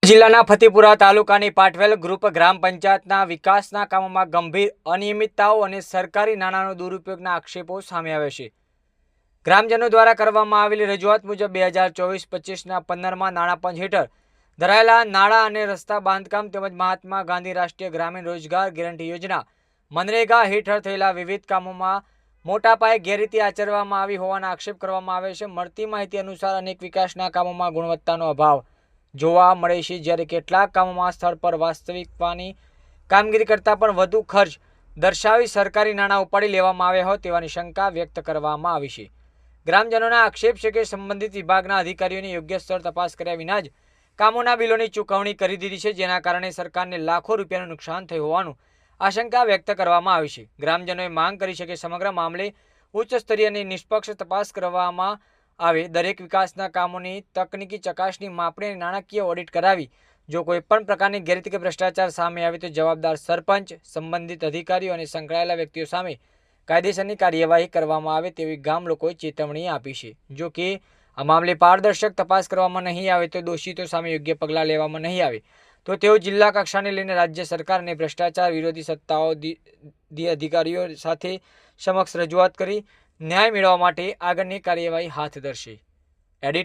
જિલ્લાના ફતેપુરા તાલુકાની પાટવેલ ગ્રુપ ગ્રામ પંચાયતના વિકાસના કામોમાં ગંભીર અનિયમિતતાઓ અને સરકારી નાણાંનો દુરુપયોગના આક્ષેપો સામે આવ્યા છે। ગ્રામજનો દ્વારા કરવામાં આવેલી રજૂઆત મુજબ 2024-25ના 15મા નાણાં પંચ હેઠળ ધરાયેલા નાણાં અને રસ્તા બાંધકામ તેમજ મહાત્મા ગાંધી રાષ્ટ્રીય ગ્રામીણ રોજગાર ગેરંટી યોજના મનરેગા હેઠળ થયેલા વિવિધ કામોમાં મોટા પાયે ગેરરીતિ આચરવામાં આવી હોવાના આક્ષેપ કરવામાં આવે છે। મળતી માહિતી અનુસાર અનેક વિકાસના કામોમાં ગુણવત્તાનો અભાવ જોવા મળે છે, જ્યારે કેટલાક કામોમાં સ્થળ પર વાસ્તવિકતાની કામગીરી કરતાં પણ વધુ ખર્ચ દર્શાવી સરકારી નાણાં ઉપાડી લેવામાં આવ્યા હોય તેવાની શંકા વ્યક્ત કરવામાં આવી છે। ગ્રામજનોના આક્ષેપ છે કે સંબંધિત વિભાગના અધિકારીઓને યોગ્ય સ્તર તપાસ કર્યા વિના જ કામોના બિલોની ચૂકવણી કરી દીધી છે, જેના કારણે સરકારને લાખો રૂપિયાનું નુકસાન થયું હોવાનું આશંકા વ્યક્ત કરવામાં આવી છે। ગ્રામજનોએ માંગ કરી છે કે સમગ્ર મામલે ઉચ્ચ સ્તરીય અને નિષ્પક્ષ તપાસ કરવામાં આવે, દરેક વિકાસના કામોની તકનીકી ચકાસણી, માપણી અને નાણાકીય ઓડિટ કરાવી જો કોઈ પણ પ્રકારની ગેરરીતિ કે ભ્રષ્ટાચાર સામે આવે તો જવાબદાર સરપંચ, સંબંધિત અધિકારીઓ અને સંકળાયેલા વ્યક્તિઓ સામે કાયદેસરની કાર્યવાહી કરવામાં આવે તેવી ગામ લોકોએ ચેતવણી આપી છે। જો કે આ મામલે પારદર્શક તપાસ કરવામાં નહીં આવે તો દોષિતો સામે યોગ્ય પગલાં લેવામાં નહીં આવે તો તેઓ જિલ્લા કક્ષાને લઈને રાજ્ય સરકાર અને ભ્રષ્ટાચાર વિરોધી સત્તાઓ અધિકારીઓ સાથે સમક્ષ રજૂઆત કરી ન્યાય મેળવવા માટે આગળની કાર્યવાહી હાથ ધરશે। એડિટર